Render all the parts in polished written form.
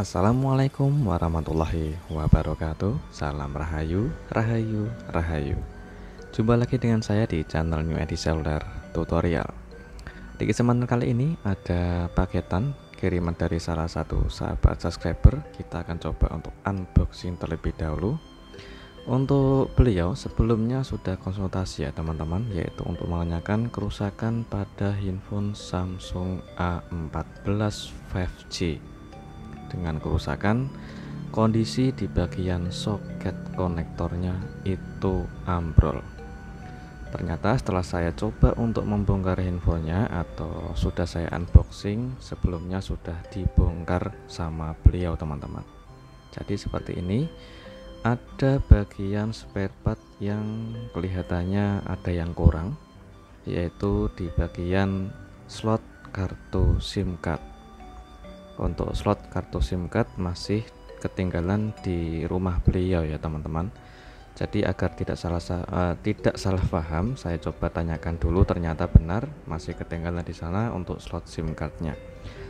Assalamualaikum warahmatullahi wabarakatuh. Salam Rahayu, Rahayu, Rahayu. Jumpa lagi dengan saya di channel New Edi Seluler Tutorial. Di kesempatan kali ini ada paketan kiriman dari salah satu sahabat subscriber. Kita akan coba untuk unboxing terlebih dahulu. Untuk beliau sebelumnya sudah konsultasi ya teman-teman, yaitu untuk menanyakan kerusakan pada handphone Samsung A14 5G dengan kerusakan kondisi di bagian soket konektornya itu ambrol. Ternyata setelah saya coba untuk membongkar handphonenya atau sudah saya unboxing, sebelumnya sudah dibongkar sama beliau teman-teman. Jadi seperti ini, ada bagian spare part yang kelihatannya ada yang kurang, yaitu di bagian slot kartu SIM card. Untuk slot kartu SIM card masih ketinggalan di rumah beliau ya teman-teman. Jadi agar tidak salah paham, saya coba tanyakan dulu, ternyata benar masih ketinggalan di sana untuk slot SIM cardnya.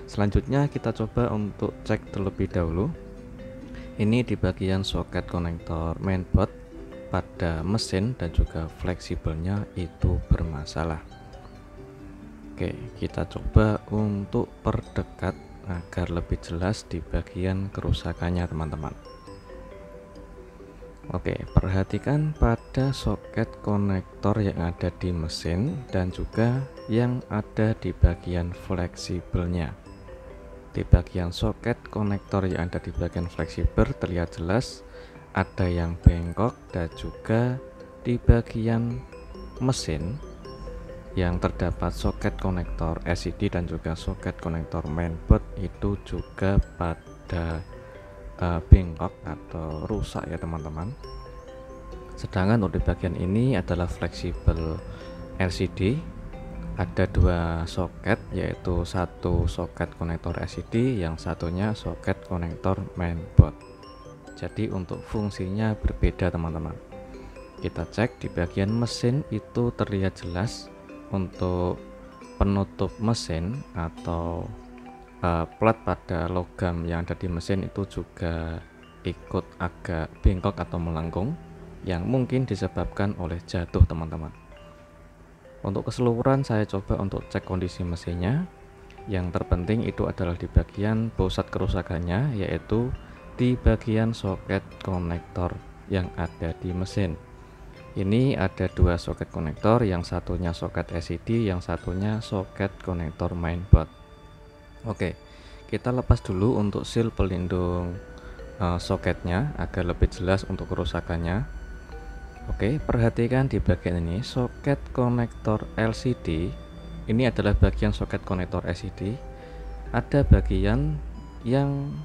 Selanjutnya kita coba untuk cek terlebih dahulu. Ini di bagian soket konektor mainboard pada mesin dan juga fleksibelnya itu bermasalah. Oke, kita coba untuk perdekat agar lebih jelas di bagian kerusakannya teman-teman. Oke, perhatikan pada soket konektor yang ada di mesin dan juga yang ada di bagian fleksibelnya. Di bagian soket konektor yang ada di bagian fleksibel terlihat jelas ada yang bengkok, dan juga di bagian mesin yang terdapat soket konektor LCD dan juga soket konektor mainboard itu juga pada bengkok atau rusak ya teman-teman. Sedangkan untuk di bagian ini adalah fleksibel LCD, ada dua soket, yaitu satu soket konektor LCD, yang satunya soket konektor mainboard. Jadi untuk fungsinya berbeda teman-teman. Kita cek di bagian mesin itu terlihat jelas untuk penutup mesin atau plat pada logam yang ada di mesin itu juga ikut agak bengkok atau melengkung, yang mungkin disebabkan oleh jatuh teman-teman. Untuk keseluruhan saya coba untuk cek kondisi mesinnya. Yang terpenting itu adalah di bagian pusat kerusakannya, yaitu di bagian soket konektor yang ada di mesin. Ini ada dua soket konektor, yang satunya soket LCD, yang satunya soket konektor mainboard. Oke, kita lepas dulu untuk seal pelindung soketnya agar lebih jelas untuk kerusakannya. Oke, perhatikan di bagian ini soket konektor LCD. Ini adalah bagian soket konektor LCD. Ada bagian yang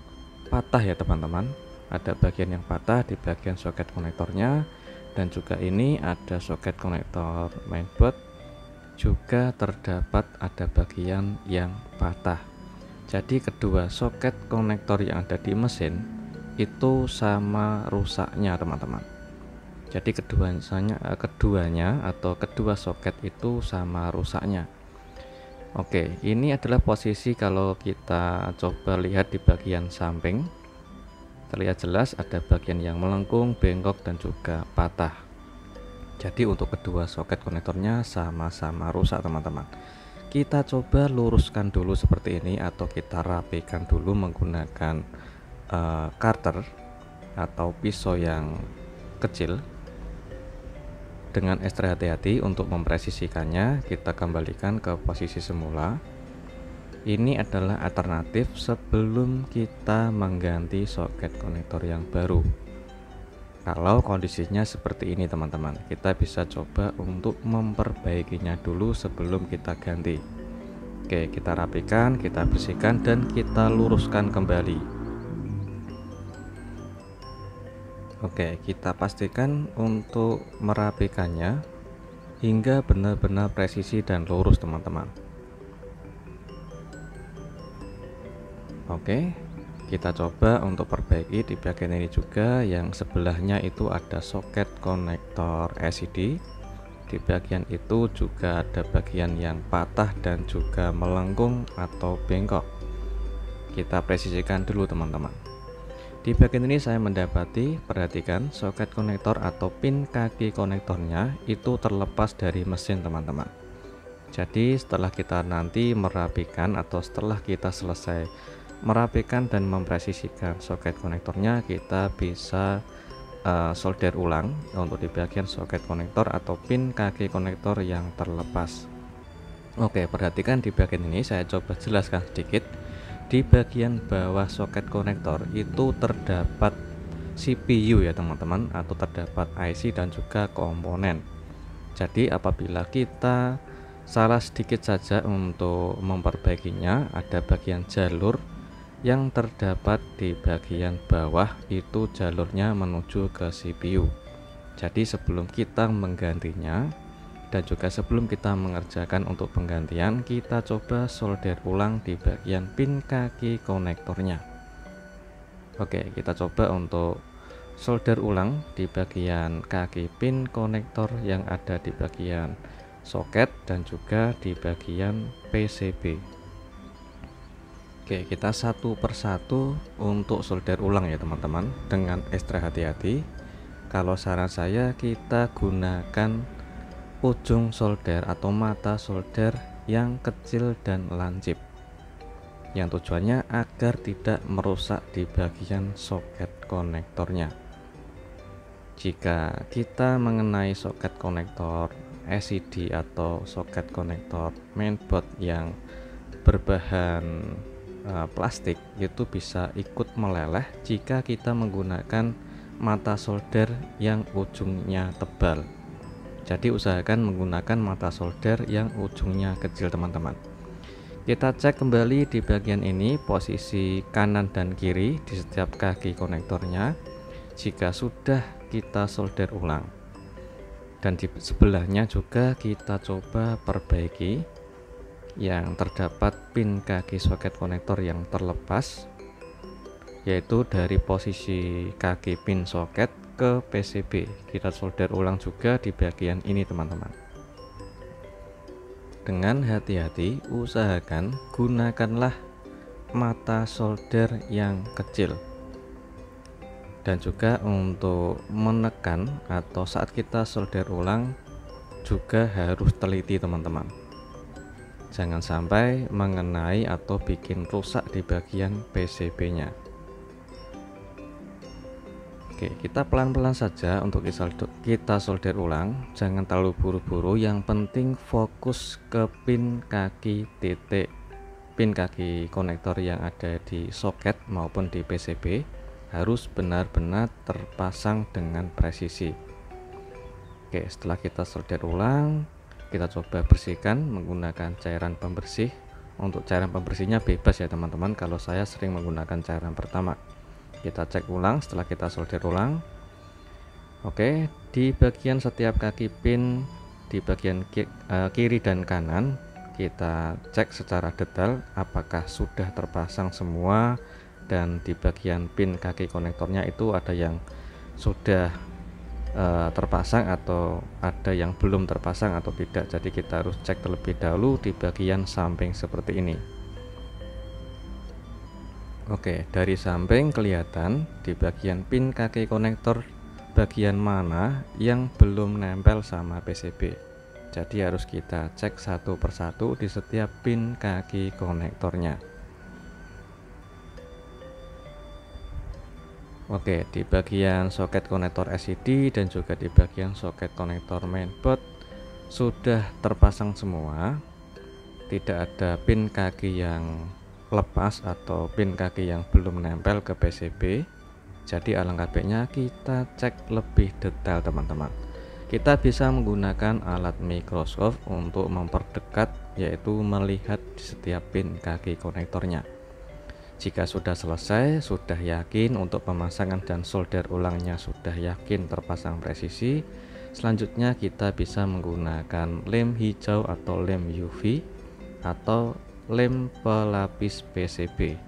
patah ya teman-teman. Ada bagian yang patah di bagian soket konektornya. Dan juga ini ada soket konektor mainboard, juga terdapat ada bagian yang patah. Jadi kedua soket konektor yang ada di mesin itu sama rusaknya teman-teman. Jadi keduanya atau kedua soket itu sama rusaknya. Oke, ini adalah posisi kalau kita coba lihat di bagian samping. Terlihat jelas ada bagian yang melengkung, bengkok, dan juga patah. Jadi untuk kedua soket konektornya sama-sama rusak teman-teman. Kita coba luruskan dulu seperti ini, atau kita rapikan dulu menggunakan cutter atau pisau yang kecil. Dengan ekstra hati-hati untuk mempresisikannya, kita kembalikan ke posisi semula. Ini adalah alternatif sebelum kita mengganti soket konektor yang baru. Kalau kondisinya seperti ini teman-teman, kita bisa coba untuk memperbaikinya dulu sebelum kita ganti. Oke, kita rapikan, kita bersihkan, dan kita luruskan kembali. Oke, kita pastikan untuk merapikannya hingga benar-benar presisi dan lurus teman-teman. Oke, kita coba untuk perbaiki di bagian ini juga. Yang sebelahnya itu ada soket konektor LCD. Di bagian itu juga ada bagian yang patah dan juga melengkung atau bengkok. kita presisikan dulu teman-teman. Di bagian ini saya mendapati, perhatikan, soket konektor atau pin kaki konektornya itu terlepas dari mesin teman-teman. Jadi setelah kita nanti merapikan atau setelah kita selesai merapikan dan mempresisikan soket konektornya, kita bisa solder ulang untuk di bagian soket konektor atau pin kaki konektor yang terlepas. Oke, perhatikan di bagian ini saya coba jelaskan sedikit. Di bagian bawah soket konektor itu terdapat CPU ya teman-teman, atau terdapat IC dan juga komponen. Jadi apabila kita salah sedikit saja untuk memperbaikinya, ada bagian jalur yang terdapat di bagian bawah itu jalurnya menuju ke CPU. Jadi sebelum kita menggantinya dan juga sebelum kita mengerjakan untuk penggantian, kita coba solder ulang di bagian pin kaki konektornya. Oke, kita coba untuk solder ulang di bagian kaki pin konektor yang ada di bagian soket dan juga di bagian PCB. Oke, kita satu persatu untuk solder ulang ya teman-teman, dengan ekstra hati-hati. Kalau saran saya, kita gunakan ujung solder atau mata solder yang kecil dan lancip, yang tujuannya agar tidak merusak di bagian soket konektornya. Jika kita mengenai soket konektor SID atau soket konektor mainboard yang berbahan plastik, itu bisa ikut meleleh jika kita menggunakan mata solder yang ujungnya tebal. Jadi usahakan menggunakan mata solder yang ujungnya kecil teman-teman. Kita cek kembali di bagian ini posisi kanan dan kiri di setiap kaki konektornya. Jika sudah, kita solder ulang. Dan di sebelahnya juga kita coba perbaiki yang terdapat pin kaki soket konektor yang terlepas, yaitu dari posisi kaki pin soket ke PCB. Kita solder ulang juga di bagian ini teman-teman. Dengan hati-hati, usahakan gunakanlah mata solder yang kecil. Dan juga untuk menekan atau saat kita solder ulang juga harus teliti teman-teman. Jangan sampai mengenai atau bikin rusak di bagian PCB-nya. Oke, kita pelan-pelan saja untuk kita solder ulang, jangan terlalu buru-buru. Yang penting fokus ke pin kaki titik, pin kaki konektor yang ada di soket maupun di PCB harus benar-benar terpasang dengan presisi. Oke, setelah kita solder ulang, kita coba bersihkan menggunakan cairan pembersih. Untuk cairan pembersihnya bebas ya teman-teman, kalau saya sering menggunakan cairan pertama. Kita cek ulang setelah kita solder ulang. Oke, di bagian setiap kaki pin di bagian kiri dan kanan kita cek secara detail apakah sudah terpasang semua, dan di bagian pin kaki konektornya itu ada yang sudah terpasang atau ada yang belum terpasang atau tidak. Jadi kita harus cek terlebih dahulu di bagian samping seperti ini. Oke, dari samping kelihatan di bagian pin kaki konektor bagian mana yang belum nempel sama PCB. Jadi harus kita cek satu persatu di setiap pin kaki konektornya. Oke, di bagian soket konektor SID dan juga di bagian soket konektor mainboard sudah terpasang semua. Tidak ada pin kaki yang lepas atau pin kaki yang belum nempel ke PCB. Jadi alangkah baiknya kita cek lebih detail teman-teman. Kita bisa menggunakan alat microscope untuk memperdekat, yaitu melihat di setiap pin kaki konektornya. Jika sudah selesai, sudah yakin untuk pemasangan dan solder ulangnya sudah yakin terpasang presisi, selanjutnya kita bisa menggunakan lem hijau atau lem UV atau lem pelapis PCB.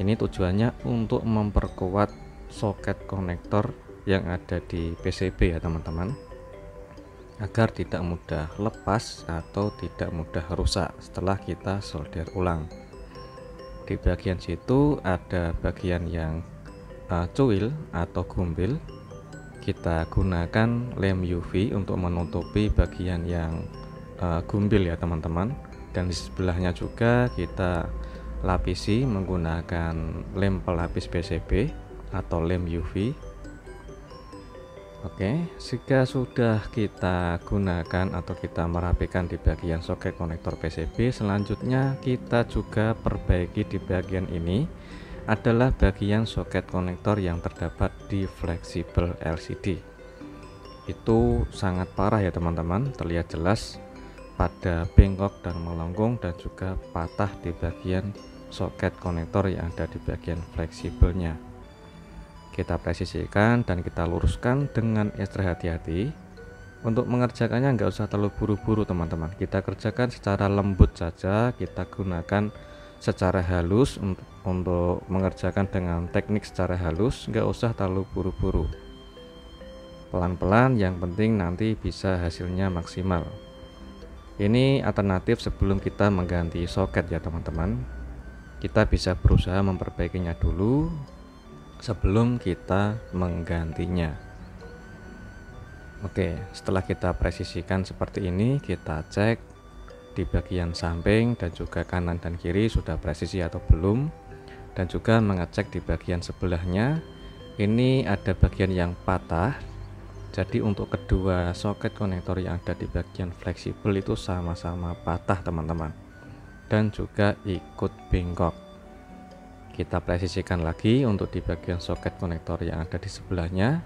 Ini tujuannya untuk memperkuat soket konektor yang ada di PCB ya teman-teman, agar tidak mudah lepas atau tidak mudah rusak setelah kita solder ulang. Di bagian situ ada bagian yang cuil atau gumbil. Kita gunakan lem UV untuk menutupi bagian yang gumbil ya teman-teman, dan di sebelahnya juga kita lapisi menggunakan lem pelapis PCB atau lem UV. Oke, jika sudah kita gunakan atau kita merapikan di bagian soket konektor PCB, selanjutnya kita juga perbaiki di bagian ini adalah bagian soket konektor yang terdapat di fleksibel LCD. Itu sangat parah ya teman-teman, terlihat jelas pada bengkok dan melengkung dan juga patah di bagian soket konektor yang ada di bagian fleksibelnya. Kita presisikan dan kita luruskan dengan ekstra hati-hati. Untuk mengerjakannya nggak usah terlalu buru-buru teman-teman, kita kerjakan secara lembut saja. Kita gunakan secara halus untuk mengerjakan dengan teknik secara halus, nggak usah terlalu buru-buru, pelan-pelan, yang penting nanti bisa hasilnya maksimal. Ini alternatif sebelum kita mengganti soket ya teman-teman. Kita bisa berusaha memperbaikinya dulu sebelum kita menggantinya. Oke, setelah kita presisikan seperti ini, kita cek di bagian samping dan juga kanan dan kiri sudah presisi atau belum, dan juga mengecek di bagian sebelahnya. Ini ada bagian yang patah. Jadi untuk kedua soket konektor yang ada di bagian fleksibel itu sama-sama patah teman-teman, dan juga ikut bengkok. Kita presisikan lagi untuk di bagian soket konektor yang ada di sebelahnya.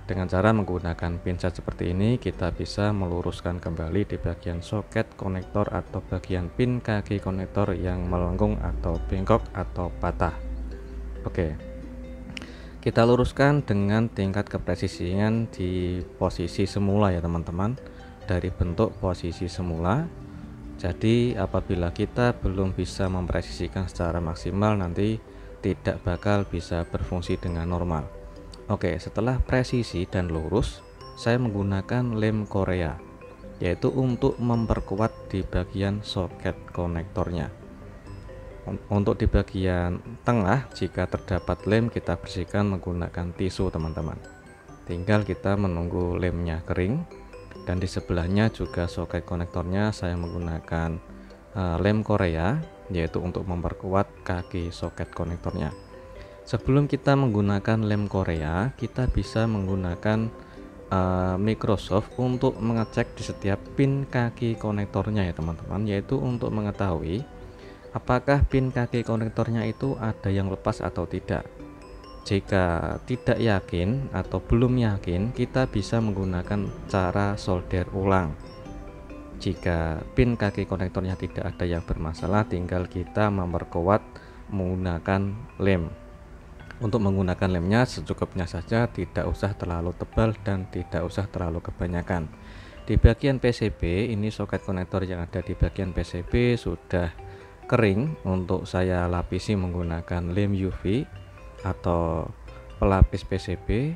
Dengan cara menggunakan pinset seperti ini, kita bisa meluruskan kembali di bagian soket konektor atau bagian pin kaki konektor yang melengkung atau bengkok atau patah. Oke, kita luruskan dengan tingkat kepresisian di posisi semula ya teman-teman, dari bentuk posisi semula. Jadi apabila kita belum bisa mempresisikan secara maksimal, nanti tidak bakal bisa berfungsi dengan normal. Oke, setelah presisi dan lurus, saya menggunakan lem Korea, yaitu untuk memperkuat di bagian soket konektornya. Untuk di bagian tengah, jika terdapat lem, kita bersihkan menggunakan tisu teman-teman. Tinggal kita menunggu lemnya kering. Dan di sebelahnya juga soket konektornya saya menggunakan lem Korea, yaitu untuk memperkuat kaki soket konektornya. Sebelum kita menggunakan lem Korea, kita bisa menggunakan Microsoft untuk mengecek di setiap pin kaki konektornya ya teman-teman, yaitu untuk mengetahui apakah pin kaki konektornya itu ada yang lepas atau tidak. Jika tidak yakin atau belum yakin, kita bisa menggunakan cara solder ulang. Jika pin kaki konektornya tidak ada yang bermasalah, tinggal kita memperkuat menggunakan lem. Untuk menggunakan lemnya secukupnya saja, tidak usah terlalu tebal dan tidak usah terlalu kebanyakan. Di bagian PCB ini, soket konektor yang ada di bagian PCB sudah kering. Untuk saya lapisi menggunakan lem UV atau pelapis PCB.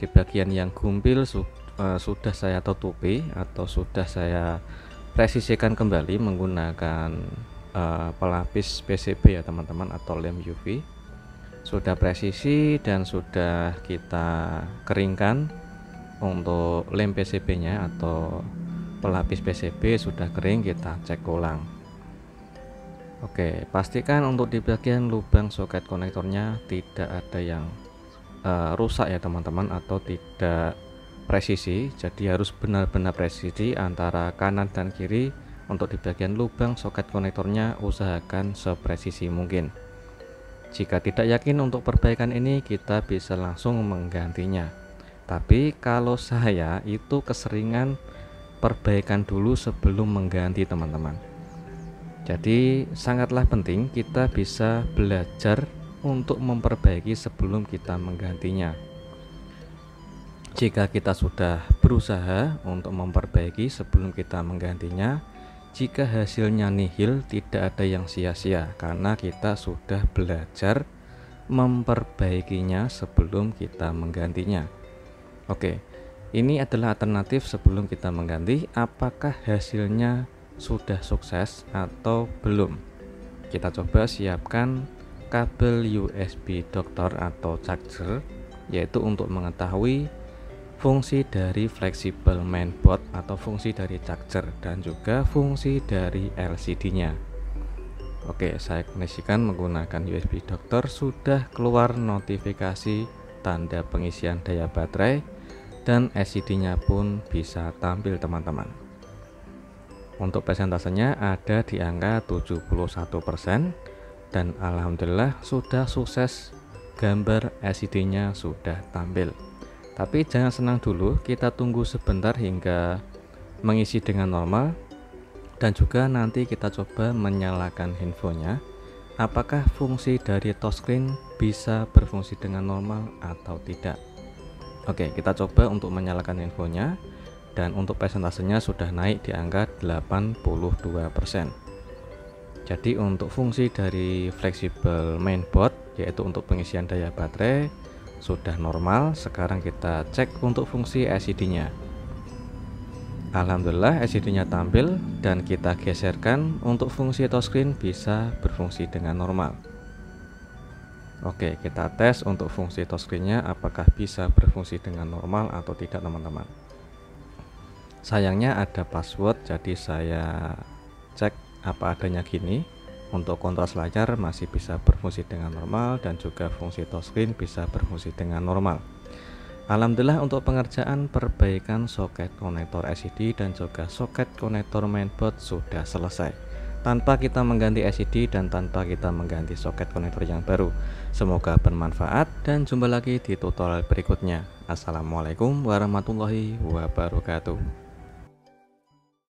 Di bagian yang gumbil sudah saya tutupi atau sudah saya presisikan kembali menggunakan pelapis PCB ya teman-teman, atau lem UV. Sudah presisi dan sudah kita keringkan. Untuk lem PCB nya atau pelapis PCB sudah kering, kita cek ulang. Oke, pastikan untuk di bagian lubang soket konektornya tidak ada yang rusak ya teman-teman, atau tidak presisi. Jadi harus benar-benar presisi antara kanan dan kiri. Untuk di bagian lubang soket konektornya usahakan sepresisi mungkin. Jika tidak yakin untuk perbaikan ini, kita bisa langsung menggantinya. Tapi kalau saya itu keseringan perbaikan dulu sebelum mengganti teman-teman. Jadi sangatlah penting kita bisa belajar untuk memperbaiki sebelum kita menggantinya. Jika kita sudah berusaha untuk memperbaiki sebelum kita menggantinya, jika hasilnya nihil, tidak ada yang sia-sia karena kita sudah belajar memperbaikinya sebelum kita menggantinya. Oke, ini adalah alternatif sebelum kita mengganti. Apakah hasilnya sudah sukses atau belum? Kita coba siapkan kabel USB doktor atau charger, yaitu untuk mengetahui fungsi dari fleksibel mainboard atau fungsi dari charger dan juga fungsi dari LCD-nya. Oke, saya koneksikan menggunakan USB doktor. Sudah keluar notifikasi tanda pengisian daya baterai dan LCD-nya pun bisa tampil, teman-teman. Untuk persentasenya ada di angka 71% dan alhamdulillah sudah sukses, gambar LCD-nya sudah tampil. Tapi jangan senang dulu, kita tunggu sebentar hingga mengisi dengan normal dan juga nanti kita coba menyalakan handphonenya. Apakah fungsi dari touchscreen bisa berfungsi dengan normal atau tidak? Oke, kita coba untuk menyalakan handphonenya dan untuk persentasenya sudah naik di angka 82%. Jadi untuk fungsi dari fleksibel mainboard, yaitu untuk pengisian daya baterai, sudah normal. Sekarang kita cek untuk fungsi LCD-nya. Alhamdulillah LCD-nya tampil dan kita geserkan untuk fungsi touchscreen bisa berfungsi dengan normal. Oke, kita tes untuk fungsi touchscreen-nya apakah bisa berfungsi dengan normal atau tidak, teman-teman. Sayangnya ada password, jadi saya cek apa adanya gini. Untuk kontras layar masih bisa berfungsi dengan normal dan juga fungsi touchscreen bisa berfungsi dengan normal. Alhamdulillah untuk pengerjaan perbaikan soket konektor LCD dan juga soket konektor mainboard sudah selesai tanpa kita mengganti LCD dan tanpa kita mengganti soket konektor yang baru. Semoga bermanfaat dan jumpa lagi di tutorial berikutnya. Assalamualaikum warahmatullahi wabarakatuh.